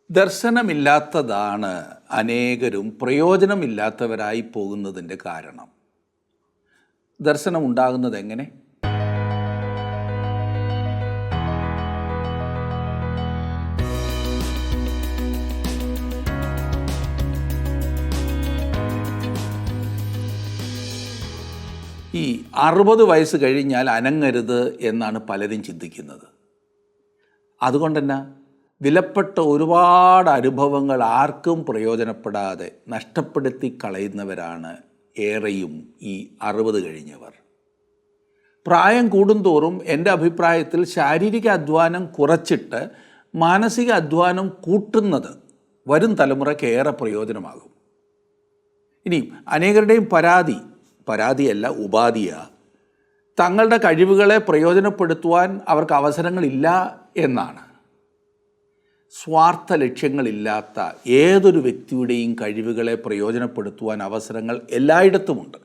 ദർശനമില്ലാത്തതാണ് അനേകരും പ്രയോജനമില്ലാത്തവരായി പോകുന്നതിൻ്റെ കാരണം. ദർശനം ഉണ്ടാകുന്നത് എങ്ങനെ? ഈ 60 വയസ്സ് കഴിഞ്ഞാൽ അനങ്ങരുത് എന്നാണ് പലരും ചിന്തിക്കുന്നത്. അതുകൊണ്ടെന്നാ വിലപ്പെട്ട ഒരുപാട് അനുഭവങ്ങൾ ആർക്കും പ്രയോജനപ്പെടാതെ നഷ്ടപ്പെടുത്തി കളയുന്നവരാണ് ഏറെയും ഈ 60 കഴിഞ്ഞവർ. പ്രായം കൂടുന്തോറും എൻ്റെ അഭിപ്രായത്തിൽ ശാരീരിക അധ്വാനം കുറച്ചിട്ട് മാനസിക അധ്വാനം കൂട്ടുന്നത് വരും തലമുറയ്ക്ക് ഏറെ പ്രയോജനമാകും. ഇനി അനേകരുടെയും പരാതിയല്ല ഉപാധിയാണ്, തങ്ങളുടെ കഴിവുകളെ പ്രയോജനപ്പെടുത്തുവാൻ അവർക്ക് അവസരങ്ങളില്ല എന്നാണ്. സ്വാർത്ഥ ലക്ഷ്യങ്ങളില്ലാത്ത ഏതൊരു വ്യക്തിയുടെയും കഴിവുകളെ പ്രയോജനപ്പെടുത്തുവാൻ അവസരങ്ങൾ എല്ലായിടത്തുമുണ്ട്.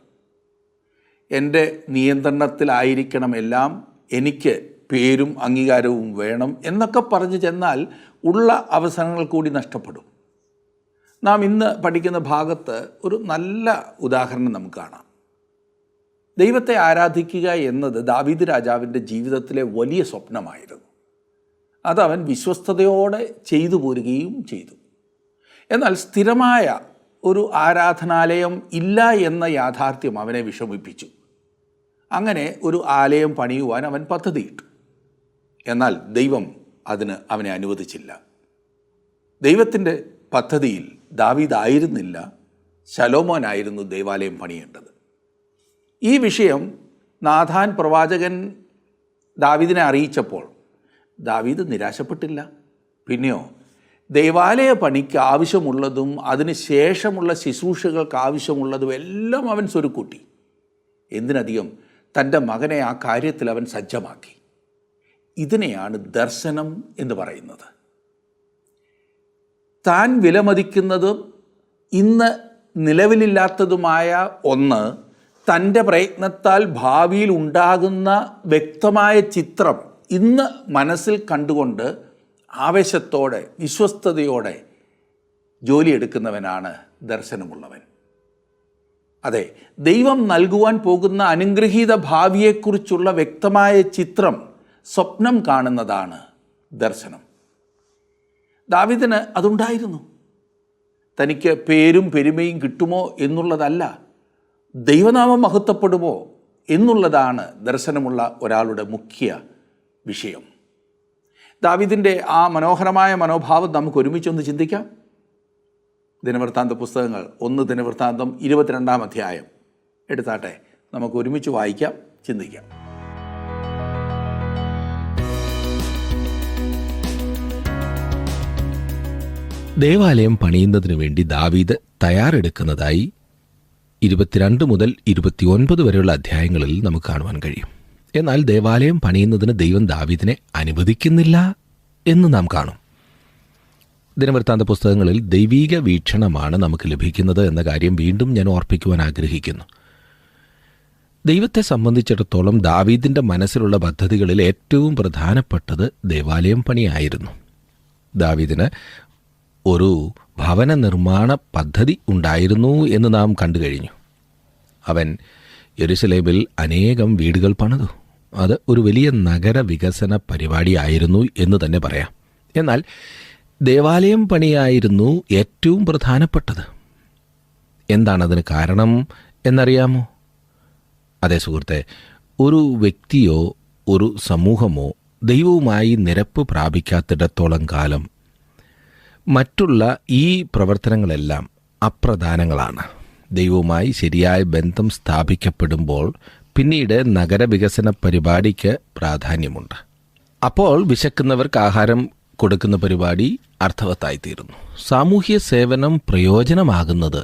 എൻ്റെ നിയന്ത്രണത്തിലായിരിക്കണം എല്ലാം, എനിക്ക് പേരും അംഗീകാരവും വേണം എന്നൊക്കെ പറഞ്ഞു ചെന്നാൽ ഉള്ള അവസരങ്ങൾ കൂടി നഷ്ടപ്പെടും. നാം ഇന്ന് പഠിക്കുന്ന ഭാഗത്ത് ഒരു നല്ല ഉദാഹരണം നമുക്ക് കാണാം. ദൈവത്തെ ആരാധിക്കുക എന്നത് ദാവീദ് രാജാവിൻ്റെ ജീവിതത്തിലെ വലിയ സ്വപ്നമായിരുന്നു. അതവൻ വിശ്വസ്തയോടെ ചെയ്തു പോരുകയും ചെയ്തു. എന്നാൽ സ്ഥിരമായ ഒരു ആരാധനാലയം ഇല്ല എന്ന യാഥാർത്ഥ്യം അവനെ വിഷമിപ്പിച്ചു. അങ്ങനെ ഒരു ആലയം പണിയുവാൻ അവൻ പദ്ധതിയിട്ടു. എന്നാൽ ദൈവം അതിന് അവനെ അനുവദിച്ചില്ല. ദൈവത്തിൻ്റെ പദ്ധതിയിൽ ദാവീദായിരുന്നില്ല, ശലോമോനായിരുന്നു ദൈവാലയം പണിയേണ്ടത്. ഈ വിഷയം നാഥാൻ പ്രവാചകൻ ദാവീദിനെ അറിയിച്ചപ്പോൾ ദാവീദ് നിരാശപ്പെട്ടില്ല. പിന്നെയോ ദൈവാലയ പണിക്ക് ആവശ്യമുള്ളതും അതിന് ശേഷമുള്ള ശുശ്രൂഷകൾക്ക് ആവശ്യമുള്ളതും എല്ലാം അവൻ സ്വരുക്കൂട്ടി. എന്തിനധികം തൻ്റെ മകനെ ആ കാര്യത്തിൽ അവൻ സജ്ജമാക്കി. ഇതിനെയാണ് ദർശനം എന്ന് പറയുന്നത്. താൻ വിലമതിക്കുന്നതും ഇന്ന് നിലവിലില്ലാത്തതുമായ ഒന്ന് തൻ്റെ പ്രയത്നത്താൽ ഭാവിയിൽ ഉണ്ടാകുന്ന വ്യക്തമായ ചിത്രം ഇന്ന് മനസ്സിൽ കണ്ടുകൊണ്ട് ആവേശത്തോടെ വിശ്വസ്തയോടെ ജോലിയെടുക്കുന്നവനാണ് ദർശനമുള്ളവൻ. അതെ, ദൈവം നൽകുവാൻ പോകുന്ന അനുഗ്രഹീത ഭാവിയെക്കുറിച്ചുള്ള വ്യക്തമായ ചിത്രം, സ്വപ്നം കാണുന്നതാണ് ദർശനം. ദാവീദിന് അതുണ്ടായിരുന്നു. തനിക്ക് പേരും പെരുമയും കിട്ടുമോ എന്നുള്ളതല്ല, ദൈവനാമം മഹത്വപ്പെടുമോ എന്നുള്ളതാണ് ദർശനമുള്ള ഒരാളുടെ മുഖ്യ വിഷയം. ദാവീദിൻ്റെ ആ മനോഹരമായ മനോഭാവം നമുക്ക് ഒരുമിച്ചൊന്ന് ചിന്തിക്കാം. ദിനവൃത്താന്ത പുസ്തകങ്ങൾ 1 ദിനവൃത്താന്തം 22-ാം അധ്യായം എടുത്താട്ടെ, നമുക്ക് ഒരുമിച്ച് വായിക്കാം, ചിന്തിക്കാം. ദേവാലയം പണിയുന്നതിനു വേണ്ടി ദാവീദ് തയ്യാറെടുക്കുന്നതായി 22 മുതൽ 29 വരെയുള്ള അധ്യായങ്ങളിൽ നമുക്ക് കാണുവാൻ കഴിയും. എന്നാൽ ദേവാലയം പണിയുന്നതിന് ദൈവം ദാവീദിനെ അനുവദിക്കുന്നില്ല എന്ന് നാം കാണും. ദിനവൃത്താന്ത പുസ്തകങ്ങളിൽ ദൈവീക വീക്ഷണമാണ് നമുക്ക് ലഭിക്കുന്നത് എന്ന കാര്യം വീണ്ടും ഞാൻ ഓർപ്പിക്കുവാൻ ആഗ്രഹിക്കുന്നു. ദൈവത്തെ സംബന്ധിച്ചിടത്തോളം ദാവീദിൻ്റെ മനസ്സിലുള്ള പദ്ധതികളിൽ ഏറ്റവും പ്രധാനപ്പെട്ടത് ദേവാലയം പണിയായിരുന്നു. ദാവീദിന് ഒരു ഭവന നിർമ്മാണ പദ്ധതി ഉണ്ടായിരുന്നു എന്ന് നാം കണ്ടു കഴിഞ്ഞു. അവൻ യെരുശലേമിൽ അനേകം വീടുകൾ പണിതു. അത് ഒരു വലിയ നഗര വികസന പരിപാടിയായിരുന്നു എന്ന് തന്നെ പറയാം. എന്നാൽ ദേവാലയം പണിയായിരുന്നു ഏറ്റവും പ്രധാനപ്പെട്ടത്. എന്താണതിന് കാരണം എന്നറിയാമോ? അതേ സുഹൃത്തെ, ഒരു വ്യക്തിയോ ഒരു സമൂഹമോ ദൈവവുമായി നിരപ്പ് പ്രാപിക്കാത്തിടത്തോളം കാലം മറ്റുള്ള ഈ പ്രവർത്തനങ്ങളെല്ലാം അപ്രധാനങ്ങളാണ്. ദൈവവുമായി ശരിയായ ബന്ധം സ്ഥാപിക്കപ്പെടുമ്പോൾ പിന്നീട് നഗരവികസന പരിപാടിക്ക് പ്രാധാന്യമുണ്ട്. അപ്പോൾ വിശക്കുന്നവർക്ക് ആഹാരം കൊടുക്കുന്ന പരിപാടി അർത്ഥവത്തായിത്തീരുന്നു. സാമൂഹ്യ സേവനം പ്രയോജനമാകുന്നത്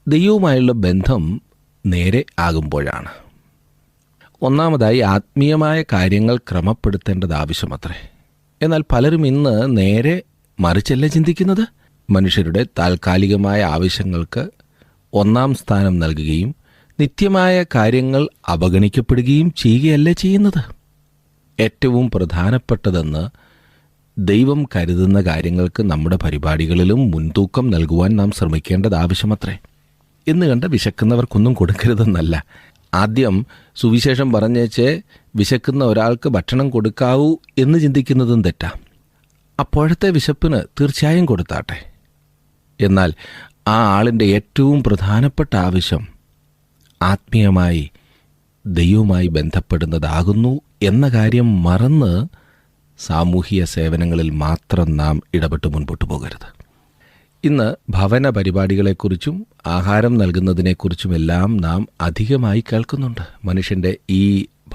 ദൈവവുമായുള്ള ബന്ധം നേരെ ആകുമ്പോഴാണ്. ഒന്നാമതായി ആത്മീയമായ കാര്യങ്ങൾ ക്രമപ്പെടുത്തേണ്ടത് ആവശ്യമത്രേ. എന്നാൽ പലരും ഇന്ന് നേരെ മറിച്ചല്ല ചിന്തിക്കുന്നത്. മനുഷ്യരുടെ താൽക്കാലികമായ ആവശ്യങ്ങൾക്ക് ഒന്നാം സ്ഥാനം നൽകുകയും നിത്യമായ കാര്യങ്ങൾ അവഗണിക്കപ്പെടുകയും ചെയ്യുകയല്ല ചെയ്യുന്നത്. ഏറ്റവും പ്രധാനപ്പെട്ടതെന്ന് ദൈവം കരുതുന്ന കാര്യങ്ങൾക്ക് നമ്മുടെ പരിപാടികളിലും മുൻതൂക്കം നൽകുവാൻ നാം ശ്രമിക്കേണ്ടത് ആവശ്യമത്രേ. എന്ന് കണ്ട് വിശക്കുന്നവർക്കൊന്നും കൊടുക്കരുതെന്നല്ല. ആദ്യം സുവിശേഷം പറഞ്ഞേച്ച് വിശക്കുന്ന ഒരാൾക്ക് ഭക്ഷണം കൊടുക്കാവൂ എന്ന് ചിന്തിക്കുന്നതും തെറ്റാ. അപ്പോഴത്തെ വിശപ്പിന് തീർച്ചയായും കൊടുത്താട്ടെ. എന്നാൽ ആ ആളിൻ്റെ ഏറ്റവും പ്രധാനപ്പെട്ട ആവശ്യം ആത്മീയമായി ദൈവവുമായി ബന്ധപ്പെടുന്നതാകുന്നു എന്ന കാര്യം മറന്ന് സാമൂഹിക സേവനങ്ങളിൽ മാത്രം നാം ഇടപെട്ട് മുൻപോട്ട് പോകരുത്. ഇന്ന് ഭവന പരിപാടികളെക്കുറിച്ചും ആഹാരം നൽകുന്നതിനെക്കുറിച്ചുമെല്ലാം നാം അധികമായി കേൾക്കുന്നുണ്ട്. മനുഷ്യൻ്റെ ഈ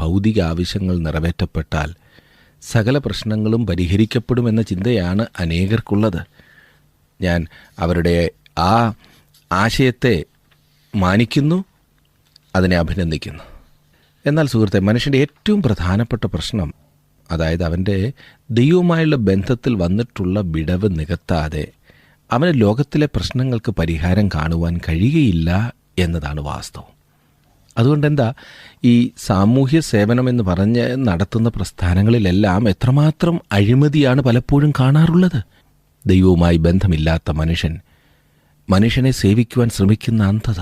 ഭൗതിക ആവശ്യങ്ങൾ നിറവേറ്റപ്പെട്ടാൽ സകല പ്രശ്നങ്ങളും പരിഹരിക്കപ്പെടുമെന്ന ചിന്തയാണ് അനേകർക്കുള്ളത്. ഞാൻ അവരുടെ ആ ആശയത്തെ മാനിക്കുന്നു, അതിനെ അഭിനന്ദിക്കുന്നു. എന്നാൽ സുഹൃത്തെ, മനുഷ്യൻ്റെ ഏറ്റവും പ്രധാനപ്പെട്ട പ്രശ്നം, അതായത് അവൻ്റെ ദൈവവുമായുള്ള ബന്ധത്തിൽ വന്നിട്ടുള്ള വിടവ് നികത്താതെ അവന് ലോകത്തിലെ പ്രശ്നങ്ങൾക്ക് പരിഹാരം കാണുവാൻ കഴിയുകയില്ല എന്നതാണ് വാസ്തവം. അതുകൊണ്ടെന്താ ഈ സാമൂഹ്യ സേവനമെന്ന് പറഞ്ഞ് നടത്തുന്ന പ്രസ്ഥാനങ്ങളിലെല്ലാം എത്രമാത്രം അഴിമതിയാണ് പലപ്പോഴും കാണാറുള്ളത്. ദൈവവുമായി ബന്ധമില്ലാത്ത മനുഷ്യനെ സേവിക്കുവാൻ ശ്രമിക്കുന്ന അന്ധത,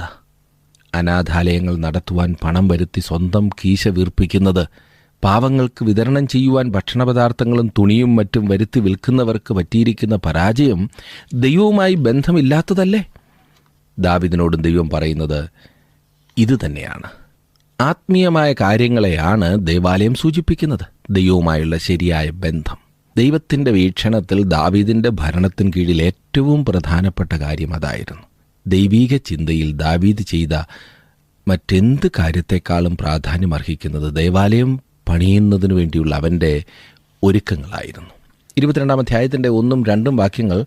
അനാഥാലയങ്ങൾ നടത്തുവാൻ പണം വരുത്തി സ്വന്തം കീശ വീർപ്പിക്കുന്നത്, പാവങ്ങൾക്ക് വിതരണം ചെയ്യുവാൻ ഭക്ഷണപദാർത്ഥങ്ങളും തുണിയും മറ്റും വരുത്തി വിൽക്കുന്നവർക്ക് പറ്റിയിരിക്കുന്ന പരാജയം ദൈവവുമായി ബന്ധമില്ലാത്തതല്ലേ? ദാവീദിനോടും ദൈവം പറയുന്നത് ഇത് തന്നെയാണ്. ആത്മീയമായ കാര്യങ്ങളെയാണ് ദേവാലയം സൂചിപ്പിക്കുന്നത്. ദൈവവുമായുള്ള ശരിയായ ബന്ധം. ദൈവത്തിൻ്റെ വീക്ഷണത്തിൽ ദാവീദിൻ്റെ ഭരണത്തിന് കീഴിൽ ഏറ്റവും പ്രധാനപ്പെട്ട കാര്യം അതായിരുന്നു. ദൈവീക ചിന്തയിൽ ദാവീദ് ചെയ്ത മറ്റെന്ത് കാര്യത്തെക്കാളും പ്രാധാന്യമർഹിക്കുന്നത് ദേവാലയം പണിയുന്നതിനു വേണ്ടിയുള്ള അവൻ്റെ ഒരുക്കങ്ങളായിരുന്നു. 22-ാം അധ്യായത്തിൻ്റെ 1-2 വാക്യങ്ങൾ,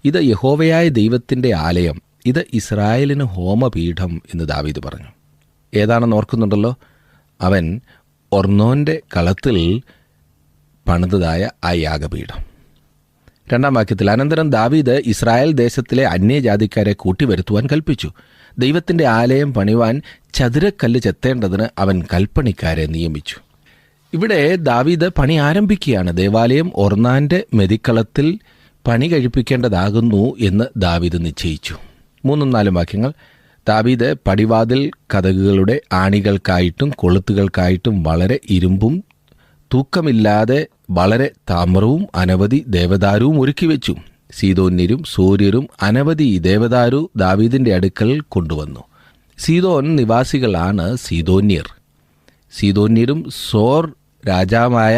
ഇത് യഹോവയായ ദൈവത്തിൻ്റെ ആലയം, ഇത് ഇസ്രായേലിന് ഹോമപീഠം എന്ന് ദാവീദ് പറഞ്ഞു. ഏതാണെന്ന് ഓർക്കുന്നുണ്ടല്ലോ? അവൻ ഒർന്നോൻ്റെ കളത്തിൽ പണിതതായ ആ യാഗപീഠം. 2-ാം വാക്യത്തിൽ, അനന്തരം ദാവീദ് ഇസ്രായേൽ ദേശത്തിലെ അന്യജാതിക്കാരെ കൂട്ടിവരുത്തുവാൻ കൽപ്പിച്ചു. ദൈവത്തിൻ്റെ ആലയം പണിവാൻ ചതുരക്കല്ല് ചെത്തേണ്ടതിന് അവൻ കൽപ്പണിക്കാരെ നിയമിച്ചു. ഇവിടെ ദാവീദ് പണി ആരംഭിക്കുകയാണ്. ദേവാലയം ഒർന്നാൻ്റെ മെതിക്കളത്തിൽ പണി കഴിപ്പിക്കേണ്ടതാകുന്നു എന്ന് ദാവീദ് നിശ്ചയിച്ചു. 3-4 വാക്യങ്ങൾ, ദാവീദ് പടിവാതിൽ കതകുകളുടെ ആണികൾക്കായിട്ടും കൊളുത്തുകൾക്കായിട്ടും വളരെ ഇരുമ്പും തൂക്കമില്ലാതെ വളരെ താമ്രവും അനവധി ദേവദാരുവും ഒരുക്കിവെച്ചു. സീദോന്യരും സോര്യരും അനവധി ദേവദാരു ദാവീദിൻ്റെ അടുക്കൽ കൊണ്ടുവന്നു. സീദോൻ നിവാസികളാണ് സീദോന്യർ. സീദോന്യരും സോർ രാജാവായ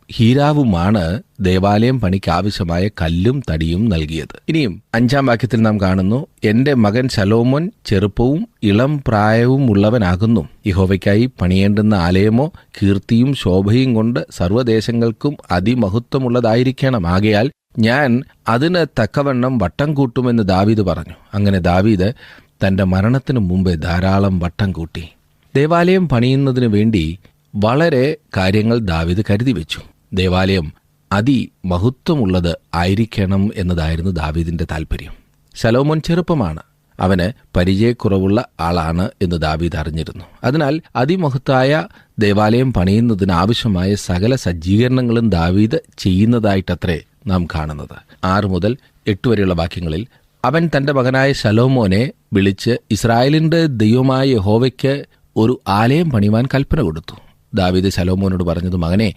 ഹീരാവുമാണ് ദേവാലയം പണിക്ക് ആവശ്യമായ കല്ലും തടിയും നൽകിയത്. ഇനിയും 5-ാം വാക്യത്തിൽ നാം കാണുന്നു, എൻ്റെ മകൻ ശലോമോൻ ചെറുപ്പവും ഇളം പ്രായവും ഉള്ളവനാകുന്നു. യഹോവയ്ക്കായി പണിയേണ്ടുന്ന ആലയമോ കീർത്തിയും ശോഭയും കൊണ്ട് സർവ്വദേശങ്ങൾക്കും അതിമഹത്വമുള്ളതായിരിക്കണം. ആകയാൽ ഞാൻ അതിന് തക്കവണ്ണം വട്ടം കൂട്ടുമെന്ന് ദാവീദ് പറഞ്ഞു. അങ്ങനെ ദാവീദ് തൻ്റെ മരണത്തിനു മുമ്പേ ധാരാളം വട്ടം കൂട്ടി. ദേവാലയം പണിയുന്നതിനു വേണ്ടി വളരെ കാര്യങ്ങൾ ദാവീദ് കരുതി വെച്ചു. ദേവാലയം അതിമഹത്വമുള്ളത് ആയിരിക്കണം എന്നതായിരുന്നു ദാവീദിൻ്റെ താല്പര്യം. ശലോമോൻ ചെറുപ്പമാണ്, അവന് പരിചയക്കുറവുള്ള ആളാണ് എന്ന് ദാവീദ് അറിഞ്ഞിരുന്നു. അതിനാൽ അതിമഹത്തായ ദേവാലയം പണിയുന്നതിന് ആവശ്യമായ സകല സജ്ജീകരണങ്ങളും ദാവീദ് ചെയ്യുന്നതായിട്ടത്രേ നാം കാണുന്നത്. 6 മുതൽ 8 വരെയുള്ള വാക്യങ്ങളിൽ, അവൻ തൻ്റെ മകനായ ശലോമോനെ വിളിച്ച് ഇസ്രായേലിൻ്റെ ദൈവമായ യഹോവയ്ക്ക് ഒരു ആലയം പണിയുവാൻ കൽപ്പന കൊടുത്തു. ദാവീദ് ശലോമോനോട് പറഞ്ഞത്, മകനെ,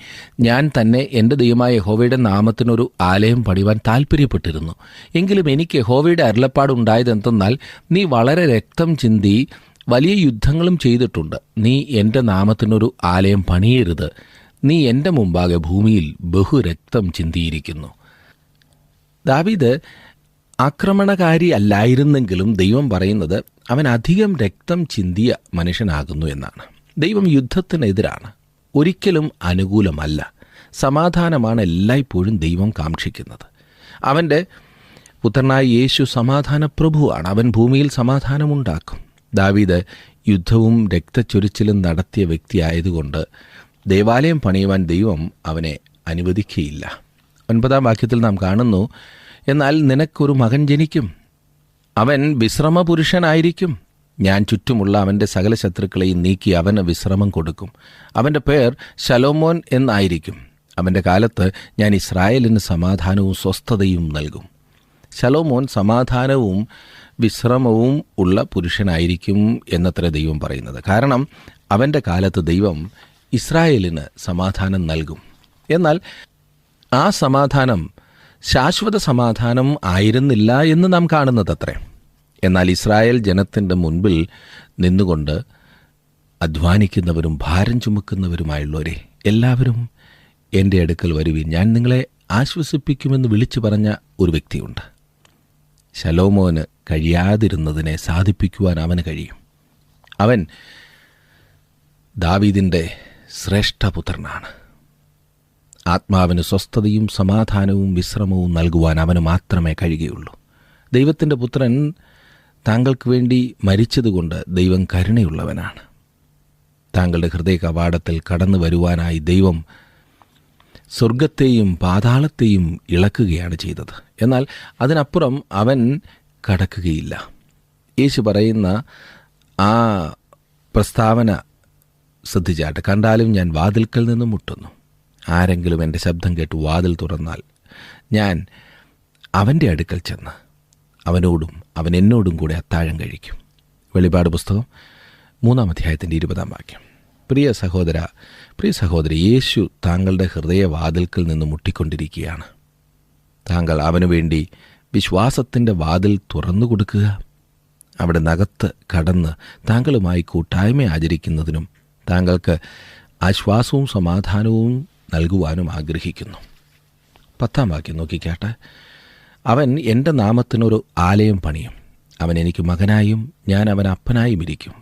ഞാൻ തന്നെ എൻ്റെ ദൈവമായ യഹോവയുടെ നാമത്തിനൊരു ആലയം പണിയുവാൻ താല്പര്യപ്പെട്ടിരുന്നു. എങ്കിലും എനിക്ക് യഹോവയുടെ അരുളപ്പാടുണ്ടായതെന്തെന്നാൽ, നീ വളരെ രക്തം ചിന്തി വലിയ യുദ്ധങ്ങളും ചെയ്തിട്ടുണ്ട്. നീ എൻ്റെ നാമത്തിനൊരു ആലയം പണിയരുത്. നീ എൻ്റെ മുമ്പാകെ ഭൂമിയിൽ ബഹുരക്തം ചിന്തിയിരിക്കുന്നു. ദാവീദ് ആക്രമണകാരി അല്ലായിരുന്നെങ്കിലും ദൈവം പറയുന്നത് അവൻ അധികം രക്തം ചിന്തിയ മനുഷ്യനാകുന്നു എന്നാണ്. ദൈവം യുദ്ധത്തിനെതിരാണ്, ഒരിക്കലും അനുകൂലമല്ല. സമാധാനമാണ് എല്ലായ്പ്പോഴും ദൈവം കാക്ഷിക്കുന്നത്. അവൻ്റെ പുത്രനായ യേശു സമാധാന പ്രഭുവാണ്. അവൻ ഭൂമിയിൽ സമാധാനമുണ്ടാക്കും. ദാവീദ് യുദ്ധവും രക്തച്ചൊരിച്ചിലും നടത്തിയ വ്യക്തിയായതുകൊണ്ട് ദേവാലയം പണിയുവാൻ ദൈവം അവനെ അനുവദിക്കുകയില്ല. 9-ാം വാക്യത്തിൽ നാം കാണുന്നു, എന്നാൽ നിനക്കൊരു മകൻ ജനിക്കും, അവൻ വിശ്രമപുരുഷനായിരിക്കും. ഞാൻ ചുറ്റുമുള്ള അവൻ്റെ സകല ശത്രുക്കളെയും നീക്കി അവന് വിശ്രമം കൊടുക്കും. അവൻ്റെ പേർ ശലോമോൻ എന്നായിരിക്കും. അവൻ്റെ കാലത്ത് ഞാൻ ഇസ്രായേലിന് സമാധാനവും സ്വസ്ഥതയും നൽകും. ശലോമോൻ സമാധാനവും വിശ്രമവും ഉള്ള പുരുഷനായിരിക്കും എന്നത്ര ദൈവം പറയുന്നത്. കാരണം അവൻ്റെ കാലത്ത് ദൈവം ഇസ്രായേലിന് സമാധാനം നൽകും. എന്നാൽ ആ സമാധാനം ശാശ്വത സമാധാനം ആയിരുന്നില്ല എന്ന് നാം കാണുന്നതത്രേ. എന്നാൽ ഇസ്രായേൽ ജനത്തിൻ്റെ മുൻപിൽ നിന്നുകൊണ്ട് അധ്വാനിക്കുന്നവരും ഭാരം ചുമക്കുന്നവരുമായുള്ളവരെ എല്ലാവരും എൻ്റെ അടുക്കൽ വരുവിൻ, ഞാൻ നിങ്ങളെ ആശ്വസിപ്പിക്കുമെന്ന് വിളിച്ചു പറഞ്ഞ ഒരു വ്യക്തിയുണ്ട്. ശലോമോന് കഴിയാതിരുന്നതിനെ സാധിപ്പിക്കുവാൻ അവന് കഴിയും. അവൻ ദാവീദിൻ്റെ ശ്രേഷ്ഠപുത്രനാണ്. ആത്മാവിന് സ്വസ്ഥതയും സമാധാനവും വിശ്രമവും നൽകുവാൻ അവന് മാത്രമേ കഴിയുകയുള്ളൂ. ദൈവത്തിൻ്റെ പുത്രൻ താങ്കൾക്ക് വേണ്ടി മരിച്ചതുകൊണ്ട് ദൈവം കരുണയുള്ളവനാണ്. താങ്കളുടെ ഹൃദയ കവാടത്തിൽ കടന്നു വരുവാനായി ദൈവം സ്വർഗത്തെയും പാതാളത്തെയും ഇളക്കുകയാണ് ചെയ്തത്. എന്നാൽ അതിനപ്പുറം അവൻ കടക്കുകയില്ല. യേശു പറയുന്ന ആ പ്രസ്താവന ശ്രദ്ധിച്ചാട്ടെ. കണ്ടാലും ഞാൻ വാതിൽക്കൽ നിന്ന് മുട്ടുന്നു. ആരെങ്കിലും എൻ്റെ ശബ്ദം കേട്ട് വാതിൽ തുറന്നാൽ ഞാൻ അവൻ്റെ അടുക്കൽ ചെന്ന് അവനോടും അവൻ എന്നോടും കൂടെ അത്താഴം കഴിക്കും. വെളിപ്പാട് പുസ്തകം 3-ാം അധ്യായത്തിൻ്റെ 20-ാം വാക്യം. പ്രിയ സഹോദര, പ്രിയ സഹോദരി, യേശു താങ്കളുടെ ഹൃദയവാതിൽക്കൽ നിന്ന് മുട്ടിക്കൊണ്ടിരിക്കുകയാണ്. താങ്കൾ അവനു വേണ്ടി വിശ്വാസത്തിൻ്റെ വാതിൽ തുറന്നു കൊടുക്കുക. അവിടെ നകത്ത് കടന്ന് താങ്കളുമായി കൂട്ടായ്മ ആചരിക്കുന്നതിനും താങ്കൾക്ക് ആശ്വാസവും സമാധാനവും നൽകുവാനും ആഗ്രഹിക്കുന്നു. 10-ാം വാക്യം നോക്കിക്കാട്ടെ. അവൻ എൻ്റെ നാമത്തിനൊരു ആലയം പണിയും. അവൻ എനിക്ക് മകനായും ഞാൻ അവൻ അപ്പനായും ഇരിക്കും.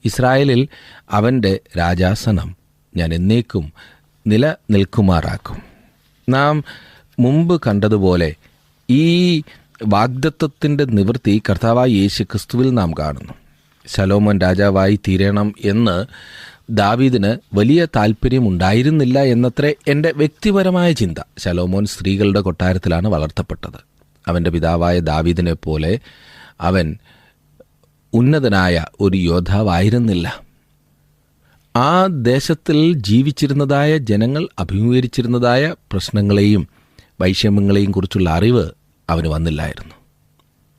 ഇസ്രായേലിൽ അവൻ്റെ രാജാസനം ഞാൻ എന്നേക്കും നിലനിൽക്കുമാറാക്കും. നാം മുമ്പ് കണ്ടതുപോലെ ഈ വാഗ്ദത്തത്തിൻ്റെ നിവൃത്തി കർത്താവായ യേശു ക്രിസ്തുവിൽ നാം കാണുന്നു. ശലോമോൻ രാജാവായി തീരണം എന്ന് ദാവീദിന് വലിയ താല്പര്യമുണ്ടായിരുന്നില്ല എന്നത്രേ എൻ്റെ വ്യക്തിപരമായ ചിന്ത. ശലോമോൻ സ്ത്രീകളുടെ കൊട്ടാരത്തിലാണ് വളർത്തപ്പെട്ടത്. അവൻ്റെ പിതാവായ ദാവീദിനെ പോലെ അവൻ ഉന്നതനായ ഒരു യോദ്ധാവായിരുന്നില്ല. ആ ദേശത്തിൽ ജീവിച്ചിരുന്നതായ ജനങ്ങൾ അഭിമുഖീകരിച്ചിരുന്നതായ പ്രശ്നങ്ങളെയും വൈഷമ്യങ്ങളെയും കുറിച്ചുള്ള അറിവ് അവന് വന്നില്ലായിരുന്നു.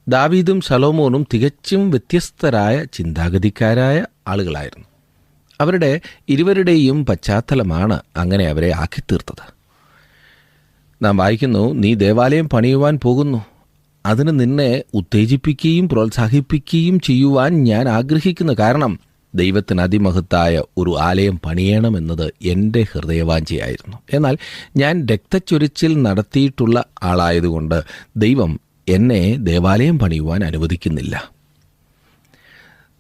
ദാവീദും ശലോമോനും തികച്ചും വ്യത്യസ്തരായ ചിന്താഗതിക്കാരായ ആളുകളായിരുന്നു. അവരുടെ ഇരുവരുടെയും പശ്ചാത്തലമാണ് അങ്ങനെ അവരെ ആക്കിത്തീർത്തത്. നാം വായിക്കുന്നു, നീ ദേവാലയം പണിയുവാൻ പോകുന്നു. അതിന് നിന്നെ ഉത്തേജിപ്പിക്കുകയും പ്രോത്സാഹിപ്പിക്കുകയും ചെയ്യുവാൻ ഞാൻ ആഗ്രഹിക്കുന്നു. കാരണം ദൈവത്തിന് അതിമഹത്തായ ഒരു ആലയം പണിയണമെന്നത് എൻ്റെ ഹൃദയവാഞ്ചയായിരുന്നു. എന്നാൽ ഞാൻ രക്തച്ചൊരിച്ചിൽ നടത്തിയിട്ടുള്ള ആളായതുകൊണ്ട് ദൈവം എന്നെ ദേവാലയം പണിയുവാൻ അനുവദിക്കുന്നില്ല.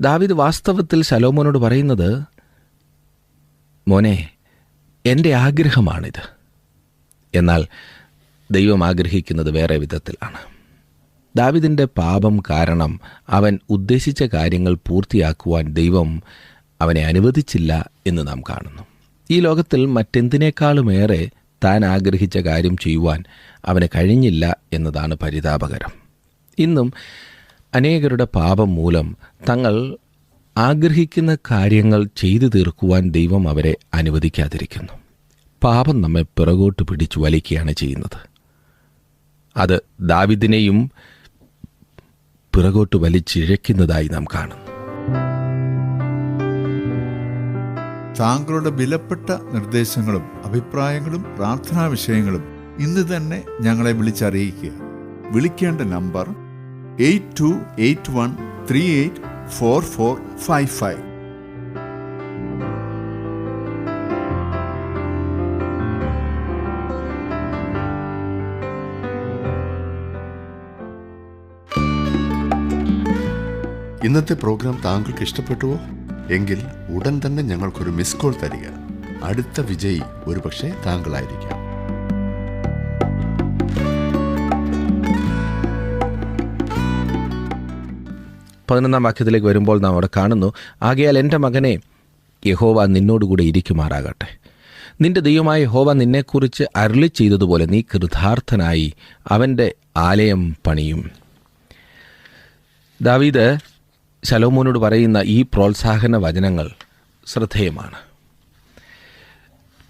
ദാവീദ് വാസ്തവത്തിൽ ശലോമോനോട് പറയുന്നത്, മോനെ, എൻ്റെ ആഗ്രഹമാണിത്. എന്നാൽ ദൈവം ആഗ്രഹിക്കുന്നത് വേറെ വിധത്തിലാണ്. ദാവീദിൻ്റെ പാപം കാരണം അവൻ ഉദ്ദേശിച്ച കാര്യങ്ങൾ പൂർത്തിയാക്കുവാൻ ദൈവം അവനെ അനുവദിച്ചില്ല എന്ന് നാം കാണുന്നു. ഈ ലോകത്തിൽ മറ്റെന്തിനേക്കാളുമേറെ താൻ ആഗ്രഹിച്ച കാര്യം ചെയ്യുവാൻ അവന് കഴിഞ്ഞില്ല എന്നതാണ് പരിതാപകരം. ഇന്നും അനേകരുടെ പാപം മൂലം തങ്ങൾ ആഗ്രഹിക്കുന്ന കാര്യങ്ങൾ ചെയ്തു തീർക്കുവാൻ ദൈവം അവരെ അനുവദിക്കാതിരിക്കുന്നു. പാപം നമ്മെ പിറകോട്ട് പിടിച്ചു വലിക്കുകയാണ് ചെയ്യുന്നത്. അത് ദാവീദിനെയും പിറകോട്ട് വലിച്ചിഴയ്ക്കുന്നതായി നാം കാണുന്നു. താങ്കളുടെ വിലപ്പെട്ട നിർദ്ദേശങ്ങളും അഭിപ്രായങ്ങളും പ്രാർത്ഥനാ വിഷയങ്ങളും ഇന്ന് തന്നെ ഞങ്ങളെ വിളിച്ചറിയിക്കുക. വിളിക്കേണ്ട നമ്പർ 8281384455. ഇന്നത്തെ പ്രോഗ്രാം താങ്കൾക്ക് ഇഷ്ടപ്പെട്ടുവോ? എങ്കിൽ ഉടൻ തന്നെ ഞങ്ങൾക്കൊരു മിസ് കോൾ തരിക. അടുത്ത വിജയി ഒരുപക്ഷെ താങ്കളായിരിക്കാം. പതിനൊന്നാം വാക്യത്തിലേക്ക് വരുമ്പോൾ നാം അവിടെ കാണുന്നു, ആകയാൽ എൻ്റെ മകനെ, യഹോവ നിന്നോടുകൂടെ ഇരിക്കുമാറാകട്ടെ. നിന്റെ ദൈവമായ യഹോവ നിന്നെക്കുറിച്ച് അരുളി ചെയ്തതുപോലെ നീ കൃതാർത്ഥനായി അവൻ്റെ ആലയം പണിയും. ദാവീദ് ശലോമോനോട് പറയുന്ന ഈ പ്രോത്സാഹന വചനങ്ങൾ ശ്രദ്ധേയമാണ്.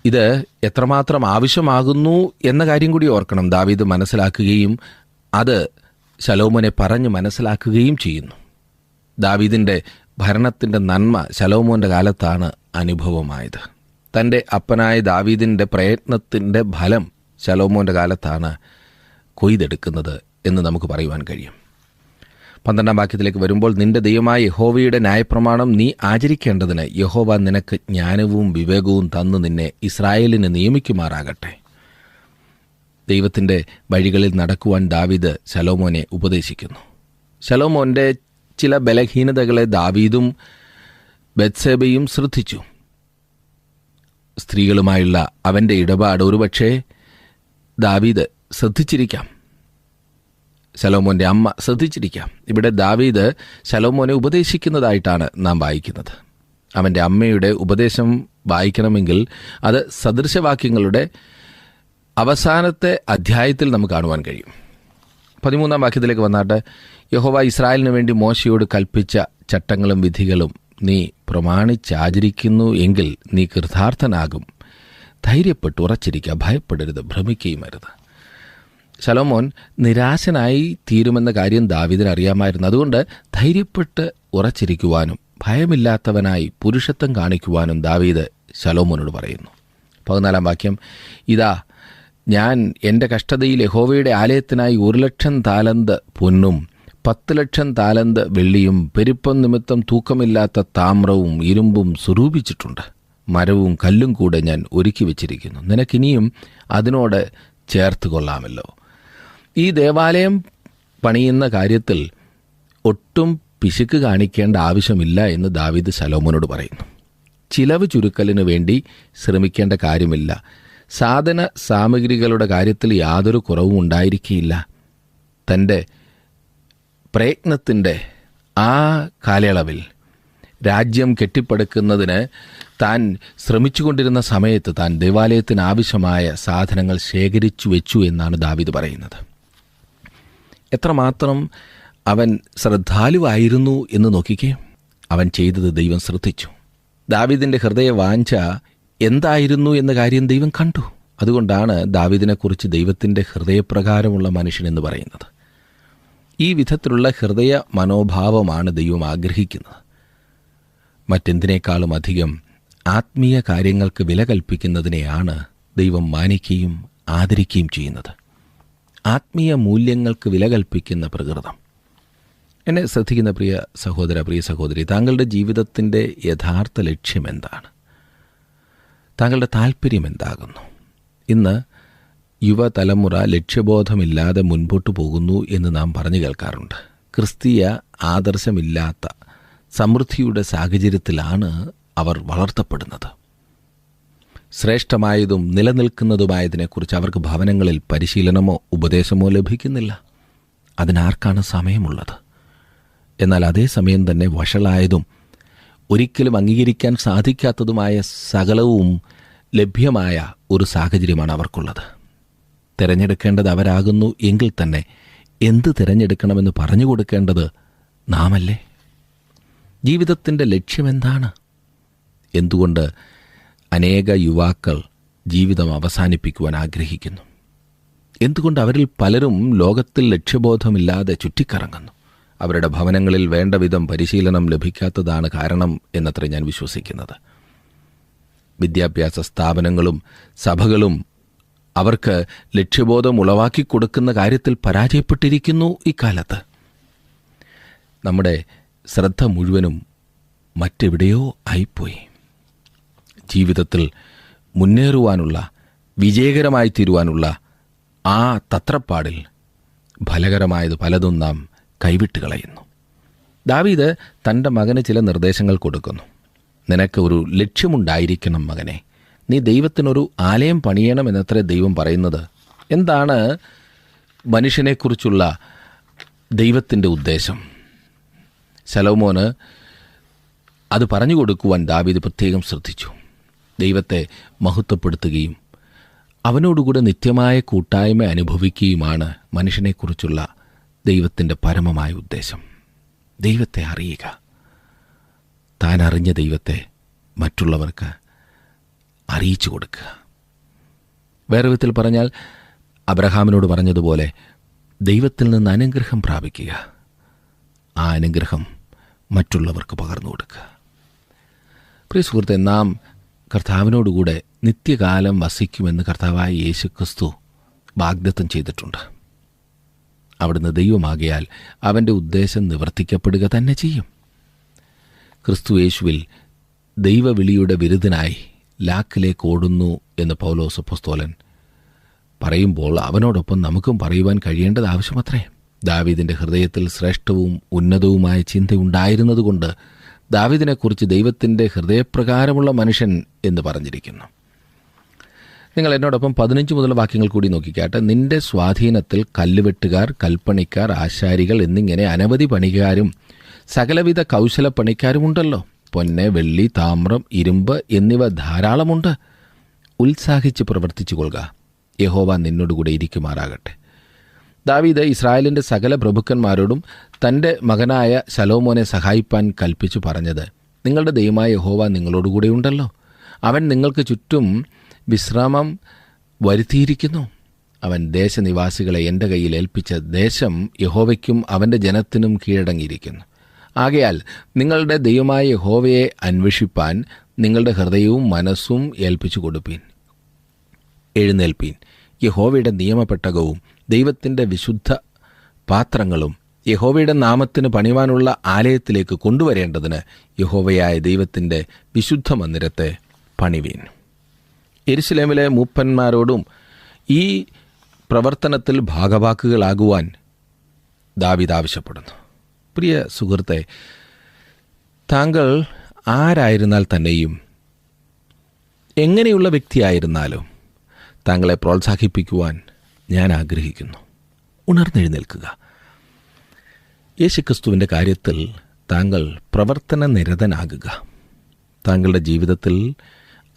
ഇത് എത്രമാത്രം ആവശ്യമാകുന്നു എന്ന കാര്യം കൂടി ഓർക്കണം. ദാവീദ് മനസ്സിലാക്കുകയും അത് ശലോമോനെ പറഞ്ഞ് മനസ്സിലാക്കുകയും ചെയ്യുന്നു. ദാവീദിൻ്റെ ഭരണത്തിൻ്റെ നന്മ ശലോമോൻ്റെ കാലത്താണ് അനുഭവമായത്. തൻ്റെ അപ്പനായ ദാവീദിൻ്റെ പ്രയത്നത്തിൻ്റെ ഫലം ശലോമോൻ്റെ കാലത്താണ് കൊയ്തെടുക്കുന്നത് എന്ന് നമുക്ക് പറയുവാൻ കഴിയും. 12-ാം വാക്യത്തിലേക്ക് വരുമ്പോൾ, നിന്റെ ദൈവമായ യഹോവയുടെ ന്യായപ്രമാണം നീ ആചരിക്കേണ്ടതിന് യഹോവ നിനക്ക് ജ്ഞാനവും വിവേകവും തന്ന് നിന്നെ ഇസ്രായേലിന് നിയമിക്കുമാറാകട്ടെ. ദൈവത്തിൻ്റെ വഴികളിൽ നടക്കുവാൻ ദാവീദ് ശലോമോനെ ഉപദേശിക്കുന്നു. ശലോമോൻ്റെ ചില ബലഹീനതകളെ ദാവീദും ബത്ശേബയും ശ്രദ്ധിച്ചു. സ്ത്രീകളുമായുള്ള അവൻ്റെ ഇടപാട് ഒരുപക്ഷെ ദാവീദ് ശ്രദ്ധിച്ചിരിക്കാം, ശലോമോൻ്റെ അമ്മ ശ്രദ്ധിച്ചിരിക്കാം. ഇവിടെ ദാവീദ് ശലോമോനെ ഉപദേശിക്കുന്നതായിട്ടാണ് നാം വായിക്കുന്നത്. അവൻ്റെ അമ്മയുടെ ഉപദേശം വായിക്കണമെങ്കിൽ അത് സദൃശവാക്യങ്ങളുടെ അവസാനത്തെ അധ്യായത്തിൽ നമുക്ക് കാണുവാൻ കഴിയും. 13-ാം വാക്യത്തിലേക്ക് വന്നാട്ട്, യഹോവ ഇസ്രായേലിന് വേണ്ടി മോശയോട് കൽപ്പിച്ച ചട്ടങ്ങളും വിധികളും നീ പ്രമാണിച്ചാചരിക്കുന്നു എങ്കിൽ നീ കൃതാർത്ഥനാകും. ധൈര്യപ്പെട്ട് ഉറച്ചിരിക്കുക, ഭയപ്പെടരുത്, ഭ്രമിക്കുകയും അരുത്. ശലോമോൻ നിരാശനായി തീരുമെന്ന കാര്യം ദാവീദിന് അറിയാമായിരുന്നു. അതുകൊണ്ട് ധൈര്യപ്പെട്ട് ഉറച്ചിരിക്കുവാനും ഭയമില്ലാത്തവനായി പുരുഷത്വം കാണിക്കുവാനും ദാവീദ് ശലോമോനോട് പറയുന്നു. 14-ാം വാക്യം, ഇതാ ഞാൻ എൻ്റെ കഷ്ടതയിൽ യഹോവയുടെ ആലയത്തിനായി 1,00,000 താലന്ത് പൊന്നും 10,00,000 താലന്ത് വെള്ളിയും പെരുപ്പം നിമിത്തം തൂക്കമില്ലാത്ത താമ്രവും ഇരുമ്പും സ്വരൂപിച്ചിട്ടുണ്ട്. മരവും കല്ലും കൂടെ ഞാൻ ഒരുക്കി വച്ചിരിക്കുന്നു. നിനക്കിനിയും അതിനോട് ചേർത്ത് കൊള്ളാമല്ലോ. ഈ ദേവാലയം പണിയുന്ന കാര്യത്തിൽ ഒട്ടും പിശുക്ക് കാണിക്കേണ്ട ആവശ്യമില്ല എന്ന് ദാവീദ് ശലോമോനോട് പറയുന്നു. ചിലവ് ചുരുക്കലിന് വേണ്ടി ശ്രമിക്കേണ്ട കാര്യമില്ല. സാധന സാമഗ്രികളുടെ കാര്യത്തിൽ യാതൊരു കുറവും ഉണ്ടായിരിക്കുകയില്ല. തൻ്റെ പ്രയത്നത്തിൻ്റെ ആ കാലയളവിൽ രാജ്യം കെട്ടിപ്പടുക്കുന്നതിന് താൻ ശ്രമിച്ചുകൊണ്ടിരുന്ന സമയത്ത് താൻ ദേവാലയത്തിന് ആവശ്യമായ സാധനങ്ങൾ ശേഖരിച്ചു വെച്ചു എന്നാണ് ദാവീദ് പറയുന്നത്. എത്രമാത്രം അവൻ ശ്രദ്ധാലുവായിരുന്നു എന്ന് നോക്കിക്കേ. അവൻ ചെയ്തത് ദൈവം ശ്രദ്ധിച്ചു. ദാവീദിൻ്റെ ഹൃദയ വാഞ്ച എന്തായിരുന്നു എന്ന കാര്യം ദൈവം കണ്ടു. അതുകൊണ്ടാണ് ദാവീദിനെക്കുറിച്ച് ദൈവത്തിൻ്റെ ഹൃദയപ്രകാരമുള്ള മനുഷ്യൻ എന്ന് പറയുന്നത്. ഈ വിധത്തിലുള്ള ഹൃദയ മനോഭാവമാണ് ദൈവം ആഗ്രഹിക്കുന്നത്. മറ്റെന്തിനേക്കാളും അധികം ആത്മീയ കാര്യങ്ങൾക്ക് വില കൽപ്പിക്കുന്നതിനെയാണ് ദൈവം മാനിക്കുകയും ആദരിക്കുകയും ചെയ്യുന്നത്. ആത്മീയ മൂല്യങ്ങൾക്ക് വില കൽപ്പിക്കുന്ന പ്രകൃതം. എന്നെ ശ്രദ്ധിക്കുന്ന പ്രിയ സഹോദര, പ്രിയ സഹോദരി, താങ്കളുടെ ജീവിതത്തിൻ്റെ യഥാർത്ഥ ലക്ഷ്യം എന്താണ്? താങ്കളുടെ താല്പര്യം എന്താകുന്നു? ഇന്ന് യുവതലമുറ ലക്ഷ്യബോധമില്ലാതെ മുൻപോട്ട് പോകുന്നു എന്ന് നാം പറഞ്ഞു കേൾക്കാറുണ്ട്. ക്രിസ്തീയ ആദർശമില്ലാത്ത സമൃദ്ധിയുടെ സാഹചര്യത്തിലാണ് അവർ വളർത്തപ്പെടുന്നത്. ശ്രേഷ്ഠമായതും നിലനിൽക്കുന്നതുമായതിനെക്കുറിച്ച് അവർക്ക് ഭവനങ്ങളിൽ പരിശീലനമോ ഉപദേശമോ ലഭിക്കുന്നില്ല. അതിനാർക്കാണ് സമയമുള്ളത്? എന്നാൽ അതേസമയം തന്നെ വഷളായതും ഒരിക്കലും അംഗീകരിക്കാൻ സാധിക്കാത്തതുമായ സകലവും ലഭ്യമായ ഒരു സാഹചര്യമാണ് അവർക്കുള്ളത്. തിരഞ്ഞെടുക്കേണ്ടത് അവരാകുന്നു എങ്കിൽ തന്നെ എന്ത് തിരഞ്ഞെടുക്കണമെന്ന് പറഞ്ഞു കൊടുക്കേണ്ടത് നാമല്ലേ? ജീവിതത്തിൻ്റെ ലക്ഷ്യമെന്താണ്? എന്തുകൊണ്ട് അനേക യുവാക്കൾ ജീവിതം അവസാനിപ്പിക്കുവാൻ ആഗ്രഹിക്കുന്നു? എന്തുകൊണ്ട് അവരിൽ പലരും ലോകത്തിൽ ലക്ഷ്യബോധമില്ലാതെ ചുറ്റിക്കറങ്ങുന്നു? അവരുടെ ഭവനങ്ങളിൽ വേണ്ട വിധം പരിശീലനം ലഭിക്കാത്തതാണ് കാരണം എന്നത്ര ഞാൻ വിശ്വസിക്കുന്നത്. വിദ്യാഭ്യാസ സ്ഥാപനങ്ങളും സഭകളും അവർക്ക് ലക്ഷ്യബോധം ഉളവാക്കി കൊടുക്കുന്ന കാര്യത്തിൽ പരാജയപ്പെട്ടിരിക്കുന്നു ഇക്കാലത്ത്. നമ്മുടെ ശ്രദ്ധ മുഴുവനും മറ്റെവിടെയോ ആയിപ്പോയി. ജീവിതത്തിൽ മുന്നേറുവാനുള്ള, വിജയകരമായി തീരുവാനുള്ള ആ തത്രപ്പാടിൽ ഫലകരമായത് പലതും നാം കൈവിട്ട് കളയുന്നു. ദാവീദ് തൻ്റെ മകന് ചില നിർദ്ദേശങ്ങൾ കൊടുക്കുന്നു. നിനക്ക് ഒരു ലക്ഷ്യമുണ്ടായിരിക്കണം മകനെ. നീ ദൈവത്തിനൊരു ആലയം പണിയണം എന്നത്രേ ദൈവം പറയുന്നത്. എന്താണ് മനുഷ്യനെക്കുറിച്ചുള്ള ദൈവത്തിൻ്റെ ഉദ്ദേശം? ശലോമോന് അത് പറഞ്ഞു കൊടുക്കുവാൻ ദാവീദ് പ്രത്യേകം ശ്രദ്ധിച്ചു. ദൈവത്തെ മഹത്വപ്പെടുത്തുകയും അവനോടുകൂടെ നിത്യമായ കൂട്ടായ്മ അനുഭവിക്കുകയുമാണ് മനുഷ്യനെക്കുറിച്ചുള്ള ദൈവത്തിൻ്റെ പരമമായ ഉദ്ദേശം. ദൈവത്തെ അറിയുക, താൻ അറിഞ്ഞ ദൈവത്തെ മറ്റുള്ളവർക്ക് അറിയിച്ചു കൊടുക്കുക. വേറെ വിധത്തിൽ പറഞ്ഞാൽ അബ്രഹാമിനോട് പറഞ്ഞതുപോലെ ദൈവത്തിൽ നിന്ന് അനുഗ്രഹം പ്രാപിക്കുക, ആ അനുഗ്രഹം മറ്റുള്ളവർക്ക് പകർന്നു കൊടുക്കുക. പ്രിയ സുഹൃത്തെ, നാം കർത്താവിനോടുകൂടെ നിത്യകാലം വസിക്കുമെന്ന് കർത്താവായ യേശു ക്രിസ്തു വാഗ്ദത്തം ചെയ്തിട്ടുണ്ട്. അവിടുന്ന് ദൈവമാകിയാൽ അവൻ്റെ ഉദ്ദേശം നിവർത്തിക്കപ്പെടുക തന്നെ ചെയ്യും. ക്രിസ്തു യേശുവിൽ ദൈവവിളിയുടെ വിരുദ്ധനായി ലാക്കിലേക്ക് ഓടുന്നു എന്ന് പൗലോസ് അപ്പോസ്തലൻ പറയുമ്പോൾ അവനോടൊപ്പം നമുക്കും പറയുവാൻ കഴിയേണ്ടത് ആവശ്യമത്രേ. ദാവീദിൻ്റെ ഹൃദയത്തിൽ ശ്രേഷ്ഠവും ഉന്നതവുമായ ചിന്തയുണ്ടായിരുന്നതുകൊണ്ട് ദാവീദിനെക്കുറിച്ച് ദൈവത്തിൻ്റെ ഹൃദയപ്രകാരമുള്ള മനുഷ്യൻ എന്ന് പറഞ്ഞിരിക്കുന്നു. നിങ്ങൾ എന്നോടൊപ്പം 15 മുതൽ വാക്യങ്ങൾ കൂടി നോക്കിക്കാട്ടെ. നിന്റെ സ്വാധീനത്തിൽ കല്ലുവെട്ടുകാർ, കൽപ്പണിക്കാർ, ആശാരികൾ എന്നിങ്ങനെ അനവധി പണിക്കാരും സകലവിധ കൗശലപ്പണിക്കാരുമുണ്ടല്ലോ. പൊന്ന്, വെള്ളി, താമ്രം, ഇരുമ്പ് എന്നിവ ധാരാളമുണ്ട്. ഉത്സാഹിച്ച് പ്രവർത്തിച്ചു കൊള്ളുക, യഹോവ നിന്നോടുകൂടെ ഇരിക്കുമാറാകട്ടെ. ദാവീദ് ഇസ്രായേലിൻ്റെ സകല പ്രഭുക്കന്മാരോടും തൻ്റെ മകനായ ശലോമോനെ സഹായിപ്പാൻ കൽപ്പിച്ചു പറഞ്ഞത്, നിങ്ങളുടെ ദൈവമായ യഹോവ നിങ്ങളോടുകൂടെ ഉണ്ടല്ലോ. അവൻ നിങ്ങൾക്ക് ചുറ്റും വിശ്രാമം വരുത്തിയിരിക്കുന്നു. അവൻ ദേശനിവാസികളെ എൻ്റെ കയ്യിൽ ഏൽപ്പിച്ച ദേശം യഹോവയ്ക്കും അവൻ്റെ ജനത്തിനും കീഴടങ്ങിയിരിക്കുന്നു. ആകയാൽ നിങ്ങളുടെ ദൈവമായ യഹോവയെ അന്വേഷിപ്പാൻ നിങ്ങളുടെ ഹൃദയവും മനസ്സും ഏൽപ്പിച്ചു കൊടുപ്പീൻ. എഴുന്നേൽപ്പീൻ, യഹോവയുടെ നിയമപ്പെട്ടകവും ദൈവത്തിൻ്റെ വിശുദ്ധ പാത്രങ്ങളും യഹോവയുടെ നാമത്തിന് പണിവാനുള്ള ആലയത്തിലേക്ക് കൊണ്ടുവരേണ്ടതിന് യഹോവയായ ദൈവത്തിൻ്റെ വിശുദ്ധ മന്ദിരത്തെ പണിവീൻ. യെരുശലേമിലെ മൂപ്പന്മാരോടും ഈ പ്രവർത്തനത്തിൽ ഭാഗവാക്കുകളാകുവാൻ ദാവീദ് ആവശ്യപ്പെടുന്നു. പ്രിയ സുഹൃത്തെ, താങ്കൾ ആരായിരുന്നാൽ തന്നെയും എങ്ങനെയുള്ള വ്യക്തിയായിരുന്നാലും താങ്കളെ പ്രോത്സാഹിപ്പിക്കുവാൻ ഞാൻ ആഗ്രഹിക്കുന്നു. ഉണർന്നെഴുന്നേൽക്കുക. യേശുക്രിസ്തുവിൻ്റെ കാര്യത്തിൽ താങ്കൾ പ്രവർത്തന നിരതനാകുക. താങ്കളുടെ ജീവിതത്തിൽ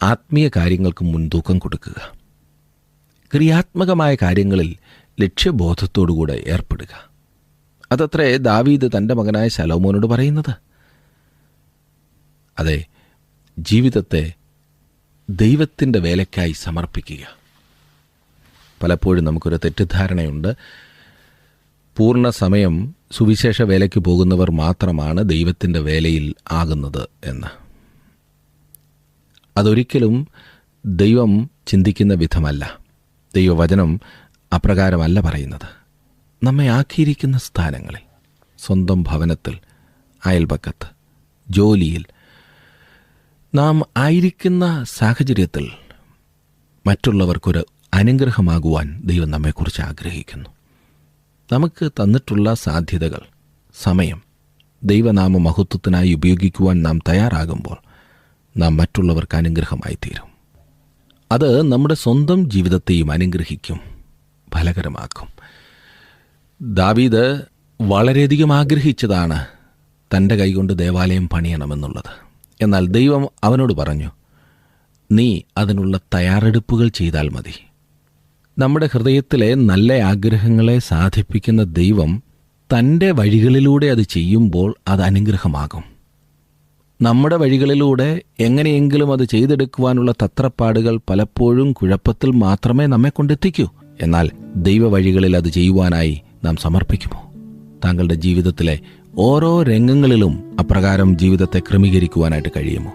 ആത്മീയ കാര്യങ്ങൾക്ക് മുൻതൂക്കം കൊടുക്കുക. ക്രിയാത്മകമായ കാര്യങ്ങളിൽ ലക്ഷ്യബോധത്തോടുകൂടെ ഏർപ്പെടുക. അതത്രേ ദാവീദ് തൻ്റെ മകനായ ശലോമോനോട് പറയുന്നത്. അതെ, ജീവിതത്തെ ദൈവത്തിൻ്റെ വേലയ്ക്കായി സമർപ്പിക്കുക. പലപ്പോഴും നമുക്കൊരു തെറ്റിദ്ധാരണയുണ്ട്, പൂർണ്ണ സമയം സുവിശേഷ വേലയ്ക്ക് പോകുന്നവർ മാത്രമാണ് ദൈവത്തിൻ്റെ വേലയിൽ ആകുന്നത് എന്ന്. അതൊരിക്കലും ദൈവം ചിന്തിക്കുന്ന വിധമല്ല. ദൈവവചനം അപ്രകാരമല്ല പറയുന്നത്. നമ്മെ ആക്കിയിരിക്കുന്ന സ്ഥാനങ്ങളിൽ, സ്വന്തം ഭവനത്തിൽ, അയൽപക്കത്ത്, ജോലിയിൽ, നാം ആയിരിക്കുന്ന സാഹചര്യത്തിൽ മറ്റുള്ളവർക്കൊരു അനുഗ്രഹമാകുവാൻ ദൈവം നമ്മെക്കുറിച്ച് ആഗ്രഹിക്കുന്നു. നമുക്ക് തന്നിട്ടുള്ള സാധ്യതകൾ, സമയം ദൈവനാമ മഹത്വത്തിനായി ഉപയോഗിക്കുവാൻ നാം തയ്യാറാകുമ്പോൾ നാം മറ്റുള്ളവർക്ക് അനുഗ്രഹമായി തീരും. അത് നമ്മുടെ സ്വന്തം ജീവിതത്തെയും അനുഗ്രഹിക്കും, ഫലകരമാക്കും. ദാവീദ് വളരെയധികം ആഗ്രഹിച്ചതാണ് തൻ്റെ കൈകൊണ്ട് ദേവാലയം പണിയണമെന്നുള്ളത്. എന്നാൽ ദൈവം അവനോട് പറഞ്ഞു, നീ അതിനുള്ള തയ്യാറെടുപ്പുകൾ ചെയ്താൽ മതി. നമ്മുടെ ഹൃദയത്തിലെ നല്ല ആഗ്രഹങ്ങളെ സാധിപ്പിക്കുന്ന ദൈവം തൻ്റെ വഴികളിലൂടെ അത് ചെയ്യുമ്പോൾ അത് അനുഗ്രഹമാകും. നമ്മുടെ വഴികളിലൂടെ എങ്ങനെയെങ്കിലും അത് ചെയ്തെടുക്കുവാനുള്ള തത്രപ്പാടുകൾ പലപ്പോഴും കുഴപ്പത്തിൽ മാത്രമേ നമ്മെ കൊണ്ടെത്തിക്കൂ. എന്നാൽ ദൈവ വഴികളിൽ അത് ചെയ്യുവാനായി നാം സമർപ്പിക്കുമോ? താങ്കളുടെ ജീവിതത്തിലെ ഓരോ രംഗങ്ങളിലും അപ്രകാരം ജീവിതത്തെ ക്രമീകരിക്കുവാനായിട്ട് കഴിയുമോ?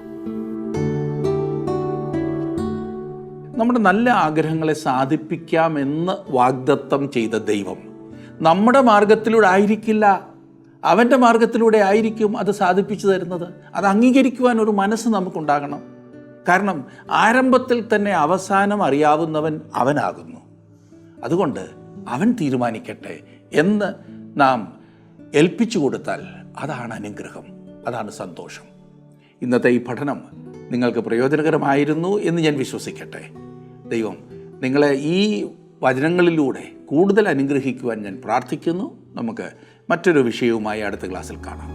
നമ്മുടെ നല്ല ആഗ്രഹങ്ങളെ സാധിപ്പിക്കാമെന്ന് വാഗ്ദത്തം ചെയ്ത ദൈവം നമ്മുടെ മാർഗത്തിലൂടെ ആയിരിക്കില്ല, അവൻ്റെ മാർഗത്തിലൂടെ ആയിരിക്കും അത് സാധിപ്പിച്ചു തരുന്നത്. അത് അംഗീകരിക്കുവാൻ ഒരു മനസ്സ് നമുക്കുണ്ടാകണം. കാരണം ആരംഭത്തിൽ തന്നെ അവസാനം അറിയാവുന്നവൻ അവനാകുന്നു. അതുകൊണ്ട് അവൻ തീരുമാനിക്കട്ടെ എന്ന് നാം ഏൽപ്പിച്ചു കൊടുത്താൽ അതാണ് അനുഗ്രഹം, അതാണ് സന്തോഷം. ഇന്നത്തെ ഈ പഠനം നിങ്ങൾക്ക് പ്രയോജനകരമായിരുന്നു എന്ന് ഞാൻ വിശ്വസിക്കട്ടെ. ദൈവം നിങ്ങളെ ഈ വചനങ്ങളിലൂടെ കൂടുതൽ അനുഗ്രഹിക്കുവാൻ ഞാൻ പ്രാർത്ഥിക്കുന്നു. നമുക്ക് മറ്റൊരു വിഷയവുമായി അടുത്ത ക്ലാസ്സിൽ കാണാം.